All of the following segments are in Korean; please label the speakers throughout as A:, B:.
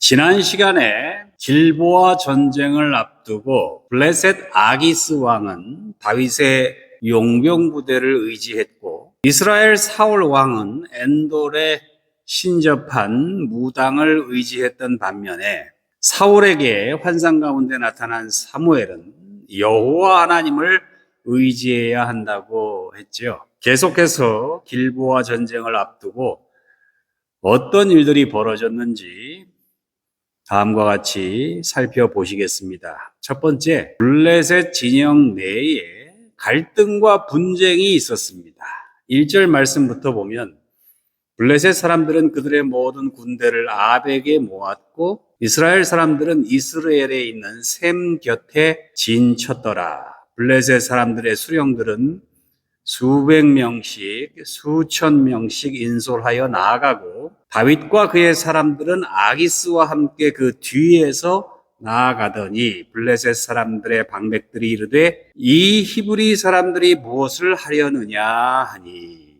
A: 지난 시간에 길보아 전쟁을 앞두고 블레셋 아기스 왕은 다윗의 용병부대를 의지했고, 이스라엘 사울 왕은 엔돌에 신접한 무당을 의지했던 반면에 사울에게 환상 가운데 나타난 사무엘은 여호와 하나님을 의지해야 한다고 했죠. 계속해서 길보아 전쟁을 앞두고 어떤 일들이 벌어졌는지 다음과 같이 살펴보시겠습니다. 첫 번째, 블레셋 진영 내에 갈등과 분쟁이 있었습니다. 1절 말씀부터 보면 블레셋 사람들은 그들의 모든 군대를 아벡에 모았고 이스라엘 사람들은 이스라엘에 있는 셈 곁에 진쳤더라. 블레셋 사람들의 수령들은 수백 명씩, 수천 명씩 인솔하여 나아가고 다윗과 그의 사람들은 아기스와 함께 그 뒤에서 나아가더니 블레셋 사람들의 방백들이 이르되 이 히브리 사람들이 무엇을 하려느냐 하니,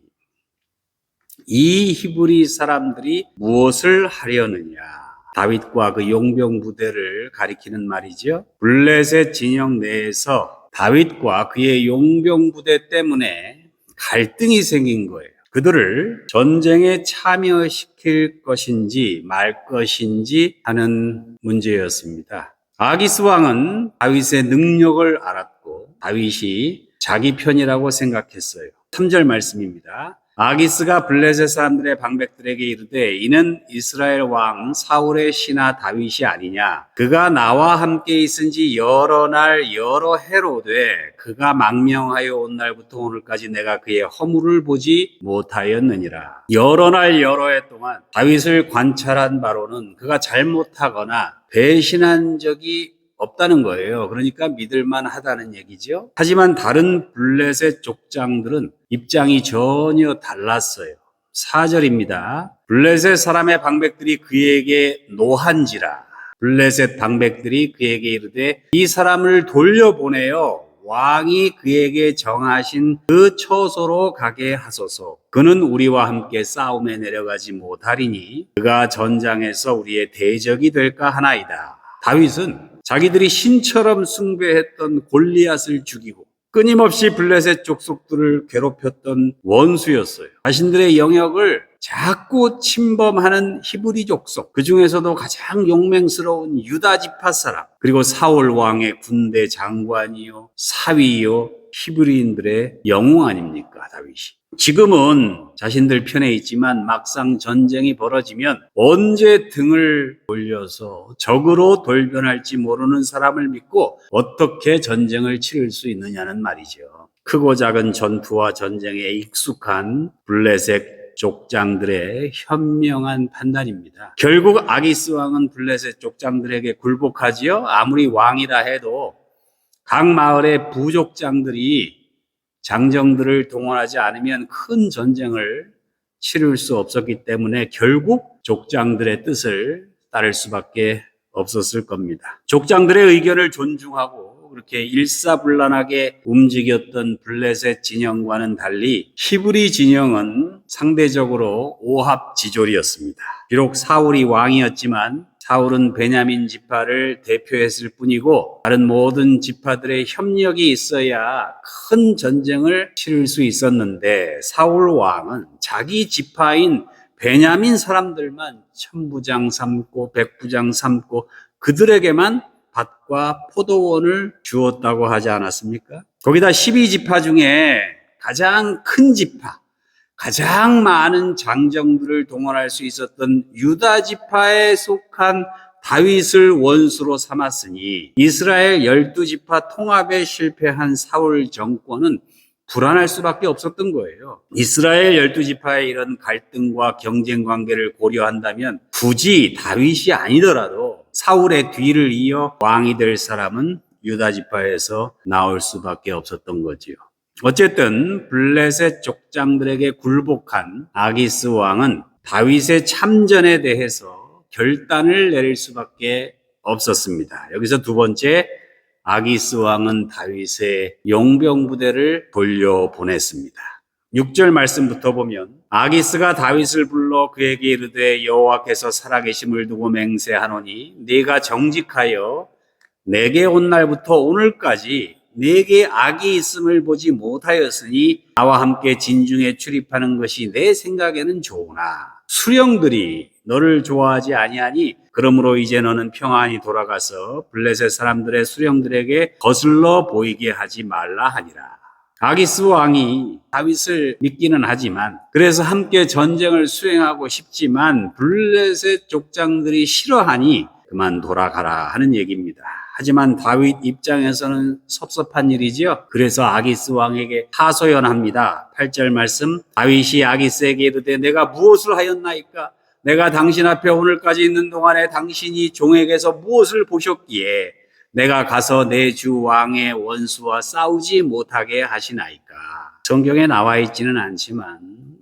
A: 이 히브리 사람들이 무엇을 하려느냐, 다윗과 그 용병 부대를 가리키는 말이죠. 블레셋 진영 내에서 다윗과 그의 용병 부대 때문에 갈등이 생긴 거예요. 그들을 전쟁에 참여시킬 것인지 말 것인지 하는 문제였습니다. 아기스 왕은 다윗의 능력을 알았고 다윗이 자기 편이라고 생각했어요. 3절 말씀입니다. 아기스가 블레셋 사람들의 방백들에게 이르되 이는 이스라엘 왕 사울의 신하 다윗이 아니냐. 그가 나와 함께 있은지 여러 날 여러 해로 돼 그가 망명하여 온 날부터 오늘까지 내가 그의 허물을 보지 못하였느니라. 여러 날 여러 해 동안 다윗을 관찰한 바로는 그가 잘못하거나 배신한 적이 없다는 거예요. 그러니까 믿을만 하다는 얘기죠. 하지만 다른 블레셋 족장들은 입장이 전혀 달랐어요. 4절입니다. 블레셋 사람의 방백들이 그에게 노한지라. 블레셋 방백들이 그에게 이르되 이 사람을 돌려보내어 왕이 그에게 정하신 그 처소로 가게 하소서. 그는 우리와 함께 싸움에 내려가지 못하리니 그가 전장에서 우리의 대적이 될까 하나이다. 다윗은 자기들이 신처럼 숭배했던 골리앗을 죽이고 끊임없이 블레셋 족속들을 괴롭혔던 원수였어요. 자신들의 영역을 자꾸 침범하는 히브리 족속, 그 중에서도 가장 용맹스러운 유다 지파 사람, 그리고 사울 왕의 군대 장관이요 사위요 히브리인들의 영웅 아닙니까, 다윗이. 지금은 자신들 편에 있지만 막상 전쟁이 벌어지면 언제 등을 돌려서 적으로 돌변할지 모르는 사람을 믿고 어떻게 전쟁을 치를 수 있느냐는 말이죠. 크고 작은 전투와 전쟁에 익숙한 블레셋 족장들의 현명한 판단입니다. 결국 아기스 왕은 블레셋 족장들에게 굴복하지요. 아무리 왕이라 해도 각 마을의 부족장들이 장정들을 동원하지 않으면 큰 전쟁을 치를 수 없었기 때문에 결국 족장들의 뜻을 따를 수밖에 없었을 겁니다. 족장들의 의견을 존중하고 그렇게 일사불란하게 움직였던 블레셋 진영과는 달리 히브리 진영은 상대적으로 오합지졸이었습니다. 비록 사울이 왕이었지만 사울은 베냐민 지파를 대표했을 뿐이고 다른 모든 지파들의 협력이 있어야 큰 전쟁을 치를 수 있었는데 사울 왕은 자기 지파인 베냐민 사람들만 천부장 삼고 백부장 삼고 그들에게만 밭과 포도원을 주었다고 하지 않았습니까? 거기다 12지파 중에 가장 큰 지파, 가장 많은 장정들을 동원할 수 있었던 유다 지파에 속한 다윗을 원수로 삼았으니 이스라엘 12지파 통합에 실패한 사울 정권은 불안할 수밖에 없었던 거예요. 이스라엘 12지파의 이런 갈등과 경쟁 관계를 고려한다면 굳이 다윗이 아니더라도 사울의 뒤를 이어 왕이 될 사람은 유다 지파에서 나올 수밖에 없었던 거지요. 어쨌든 블레셋 족장들에게 굴복한 아기스 왕은 다윗의 참전에 대해서 결단을 내릴 수밖에 없었습니다. 여기서 두 번째, 아기스 왕은 다윗의 용병 부대를 돌려보냈습니다. 6절 말씀부터 보면 아기스가 다윗을 불러 그에게 이르되 여호와께서 살아계심을 두고 맹세하노니 네가 정직하여 내게 온 날부터 오늘까지 내게 악이 있음을 보지 못하였으니 나와 함께 진중에 출입하는 것이 내 생각에는 좋으나 수령들이 너를 좋아하지 아니하니 그러므로 이제 너는 평안히 돌아가서 블레셋 사람들의 수령들에게 거슬러 보이게 하지 말라 하니라. 아기스 왕이 다윗을 믿기는 하지만 그래서 함께 전쟁을 수행하고 싶지만 블레셋 족장들이 싫어하니 그만 돌아가라 하는 얘기입니다. 하지만 다윗 입장에서는 섭섭한 일이지요. 그래서 아기스 왕에게 하소연합니다. 8절 말씀, 다윗이 아기스에게 이르되 내가 무엇을 하였나이까? 내가 당신 앞에 오늘까지 있는 동안에 당신이 종에게서 무엇을 보셨기에 내가 가서 내 주 왕의 원수와 싸우지 못하게 하시나이까? 성경에 나와 있지는 않지만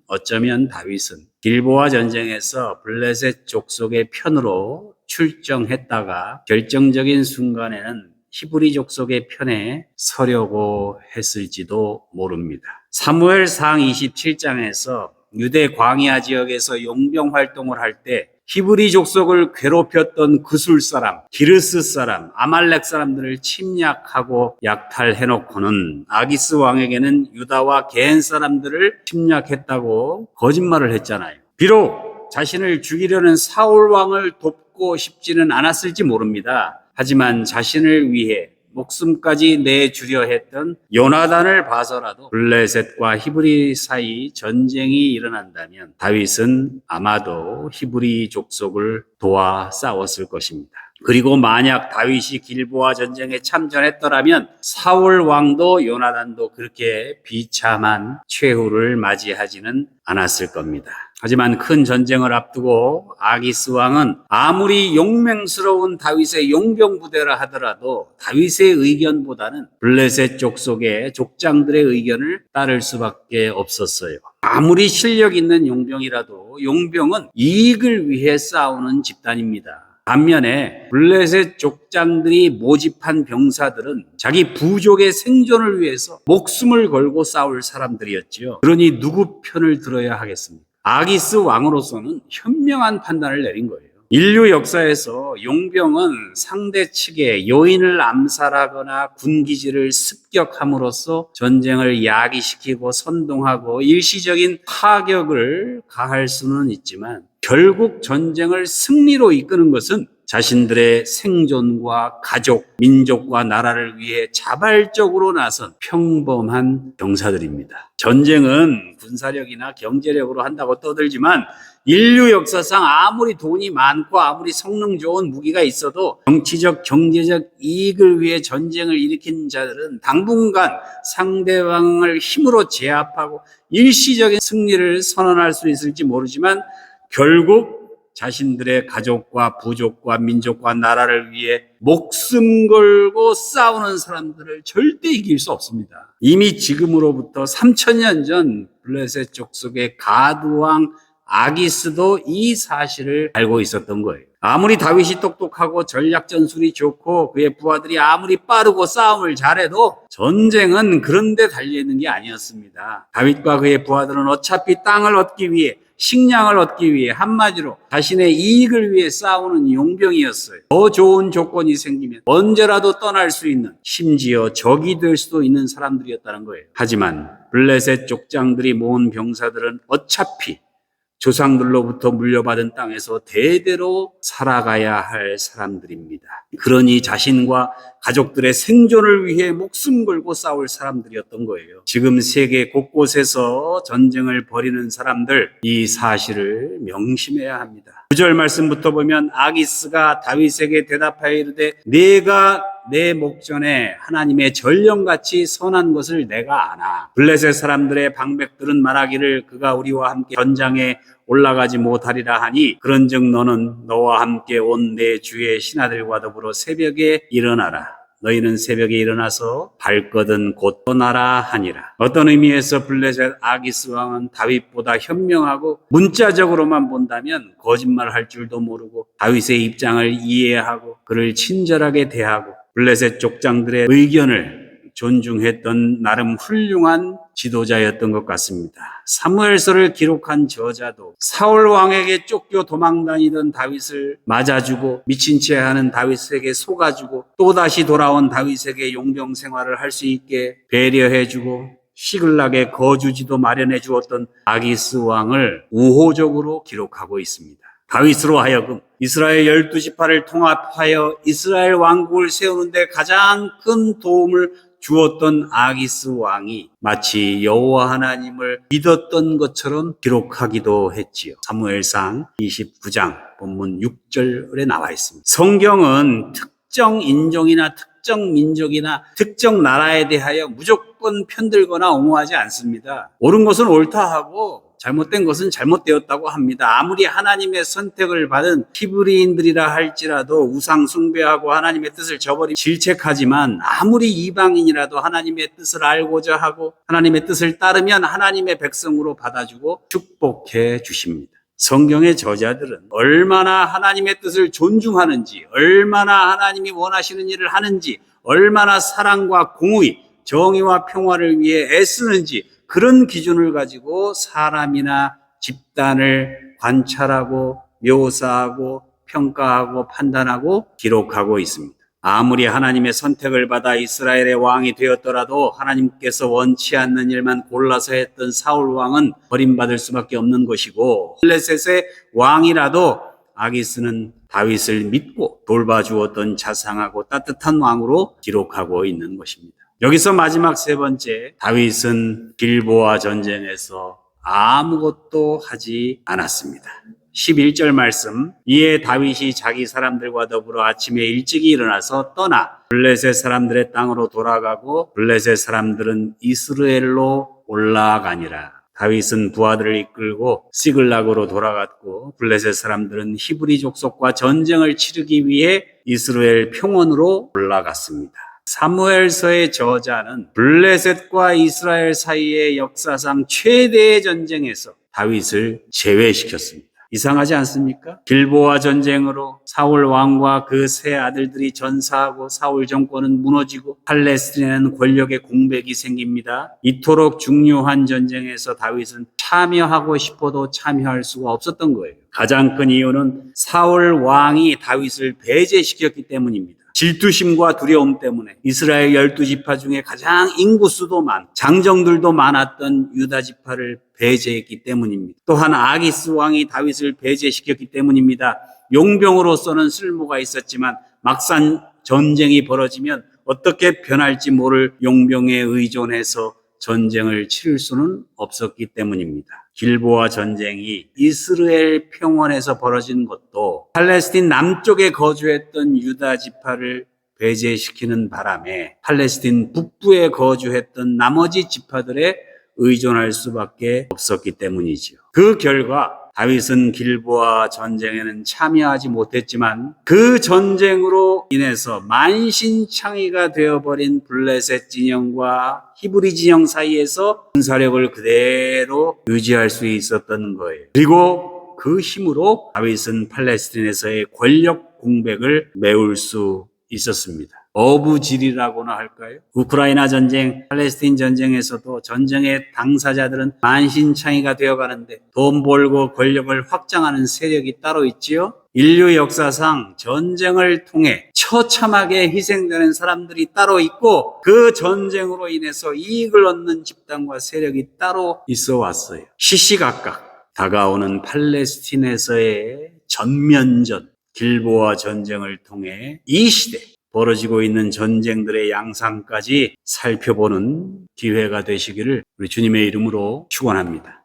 A: 어쩌면 다윗은 길보아 전쟁에서 블레셋 족속의 편으로 출정했다가 결정적인 순간에는 히브리 족속의 편에 서려고 했을지도 모릅니다. 사무엘상 27장에서 유대 광야 지역에서 용병 활동을 할 때 히브리 족속을 괴롭혔던 그술 사람, 기르스 사람, 아말렉 사람들을 침략하고 약탈해놓고는 아기스 왕에게는 유다와 겐 사람들을 침략했다고 거짓말을 했잖아요. 비록 자신을 죽이려는 사울 왕을 돕고 싶지는 않았을지 모릅니다. 하지만 자신을 위해 목숨까지 내주려 했던 요나단을 봐서라도 블레셋과 히브리 사이 전쟁이 일어난다면 다윗은 아마도 히브리 족속을 도와 싸웠을 것입니다. 그리고 만약 다윗이 길보아 전쟁에 참전했더라면 사울 왕도 요나단도 그렇게 비참한 최후를 맞이하지는 않았을 겁니다. 하지만 큰 전쟁을 앞두고 아기스 왕은 아무리 용맹스러운 다윗의 용병 부대라 하더라도 다윗의 의견보다는 블레셋 족속의 족장들의 의견을 따를 수밖에 없었어요. 아무리 실력 있는 용병이라도 용병은 이익을 위해 싸우는 집단입니다. 반면에 블레셋 족장들이 모집한 병사들은 자기 부족의 생존을 위해서 목숨을 걸고 싸울 사람들이었지요. 그러니 누구 편을 들어야 하겠습니까? 아기스 왕으로서는 현명한 판단을 내린 거예요. 인류 역사에서 용병은 상대 측의 요인을 암살하거나 군기지를 습격함으로써 전쟁을 야기시키고 선동하고 일시적인 타격을 가할 수는 있지만 결국 전쟁을 승리로 이끄는 것은 자신들의 생존과 가족, 민족과 나라를 위해 자발적으로 나선 평범한 병사들입니다. 전쟁은 군사력이나 경제력으로 한다고 떠들지만 인류 역사상 아무리 돈이 많고 아무리 성능 좋은 무기가 있어도 정치적, 경제적 이익을 위해 전쟁을 일으킨 자들은 당분간 상대방을 힘으로 제압하고 일시적인 승리를 선언할 수 있을지 모르지만 결국 자신들의 가족과 부족과 민족과 나라를 위해 목숨 걸고 싸우는 사람들을 절대 이길 수 없습니다. 이미 지금으로부터 3000년 전 블레셋 족속의 가드왕 아기스도 이 사실을 알고 있었던 거예요. 아무리 다윗이 똑똑하고 전략 전술이 좋고 그의 부하들이 아무리 빠르고 싸움을 잘해도 전쟁은 그런 데 달려있는 게 아니었습니다. 다윗과 그의 부하들은 어차피 땅을 얻기 위해 식량을 얻기 위해 한마디로 자신의 이익을 위해 싸우는 용병이었어요. 더 좋은 조건이 생기면 언제라도 떠날 수 있는 심지어 적이 될 수도 있는 사람들이었다는 거예요. 하지만 블레셋 족장들이 모은 병사들은 어차피 조상들로부터 물려받은 땅에서 대대로 살아가야 할 사람들입니다. 그러니 자신과 가족들의 생존을 위해 목숨 걸고 싸울 사람들이었던 거예요. 지금 세계 곳곳에서 전쟁을 벌이는 사람들, 이 사실을 명심해야 합니다. 9절 말씀부터 보면 아기스가 다윗에게 대답하여 이르되 내가 내 목전에 하나님의 전령같이 선한 것을 내가 아나. 블레셋 사람들의 방백들은 말하기를 그가 우리와 함께 전장에 올라가지 못하리라 하니 그런즉 너는 너와 함께 온 내 주의 신하들과 더불어 새벽에 일어나라. 너희는 새벽에 일어나서 발거든 곧 떠나라 하니라. 어떤 의미에서 블레셋 아기스 왕은 다윗보다 현명하고 문자적으로만 본다면 거짓말할 줄도 모르고 다윗의 입장을 이해하고 그를 친절하게 대하고 블레셋 족장들의 의견을 존중했던 나름 훌륭한 지도자였던 것 같습니다. 사무엘서를 기록한 저자도 사울 왕에게 쫓겨 도망다니던 다윗을 맞아주고 미친 채 하는 다윗에게 속아주고 또다시 돌아온 다윗에게 용병 생활을 할 수 있게 배려해주고 시글락의 거주지도 마련해 주었던 아기스 왕을 우호적으로 기록하고 있습니다. 다윗으로 하여금 이스라엘 12지파를 통합하여 이스라엘 왕국을 세우는 데 가장 큰 도움을 주었던 아기스 왕이 마치 여호와 하나님을 믿었던 것처럼 기록하기도 했지요. 사무엘상 29장 본문 6절에 나와 있습니다. 성경은 특정 인종이나 특정 민족이나 특정 나라에 대하여 무조건 편들거나 옹호하지 않습니다. 옳은 것은 옳다 하고 잘못된 것은 잘못되었다고 합니다. 아무리 하나님의 선택을 받은 히브리인들이라 할지라도 우상 숭배하고 하나님의 뜻을 저버리고 질책하지만 아무리 이방인이라도 하나님의 뜻을 알고자 하고 하나님의 뜻을 따르면 하나님의 백성으로 받아주고 축복해 주십니다. 성경의 저자들은 얼마나 하나님의 뜻을 존중하는지, 얼마나 하나님이 원하시는 일을 하는지, 얼마나 사랑과 공의, 정의와 평화를 위해 애쓰는지 그런 기준을 가지고 사람이나 집단을 관찰하고 묘사하고 평가하고 판단하고 기록하고 있습니다. 아무리 하나님의 선택을 받아 이스라엘의 왕이 되었더라도 하나님께서 원치 않는 일만 골라서 했던 사울 왕은 버림받을 수밖에 없는 것이고 블레셋의 왕이라도 아기스는 다윗을 믿고 돌봐주었던 자상하고 따뜻한 왕으로 기록하고 있는 것입니다. 여기서 마지막 세 번째, 다윗은 길보아 전쟁에서 아무것도 하지 않았습니다. 11절 말씀, 이에 다윗이 자기 사람들과 더불어 아침에 일찍이 일어나서 떠나 블레셋 사람들의 땅으로 돌아가고 블레셋 사람들은 이스라엘로 올라가니라. 다윗은 부하들을 이끌고 시글락으로 돌아갔고 블레셋 사람들은 히브리 족속과 전쟁을 치르기 위해 이스라엘 평원으로 올라갔습니다. 사무엘서의 저자는 블레셋과 이스라엘 사이의 역사상 최대의 전쟁에서 다윗을 제외시켰습니다. 이상하지 않습니까? 길보아 전쟁으로 사울 왕과 그 세 아들들이 전사하고 사울 정권은 무너지고 팔레스틴에는 권력의 공백이 생깁니다. 이토록 중요한 전쟁에서 다윗은 참여하고 싶어도 참여할 수가 없었던 거예요. 가장 큰 이유는 사울 왕이 다윗을 배제시켰기 때문입니다. 질투심과 두려움 때문에 이스라엘 12지파 중에 가장 인구수도 많고 장정들도 많았던 유다지파를 배제했기 때문입니다. 또한 아기스 왕이 다윗을 배제시켰기 때문입니다. 용병으로서는 쓸모가 있었지만 막상 전쟁이 벌어지면 어떻게 변할지 모를 용병에 의존해서 전쟁을 치를 수는 없었기 때문입니다. 길보아 전쟁이 이스라엘 평원에서 벌어진 것도 팔레스틴 남쪽에 거주했던 유다 지파를 배제시키는 바람에 팔레스틴 북부에 거주했던 나머지 지파들에 의존할 수밖에 없었기 때문이지요. 그 결과 다윗은 길보아 전쟁에는 참여하지 못했지만 그 전쟁으로 인해서 만신창이가 되어버린 블레셋 진영과 히브리 진영 사이에서 군사력을 그대로 유지할 수 있었던 거예요. 그리고 그 힘으로 다윗은 팔레스틴에서의 권력 공백을 메울 수 있었습니다. 어부질이라고나 할까요? 우크라이나 전쟁, 팔레스틴 전쟁에서도 전쟁의 당사자들은 만신창이가 되어가는데 돈 벌고 권력을 확장하는 세력이 따로 있지요. 인류 역사상 전쟁을 통해 처참하게 희생되는 사람들이 따로 있고 그 전쟁으로 인해서 이익을 얻는 집단과 세력이 따로 있어 왔어요. 시시각각 다가오는 팔레스틴에서의 전면전, 길보아 전쟁을 통해 이 시대 벌어지고 있는 전쟁들의 양상까지 살펴보는 기회가 되시기를 우리 주님의 이름으로 축원합니다.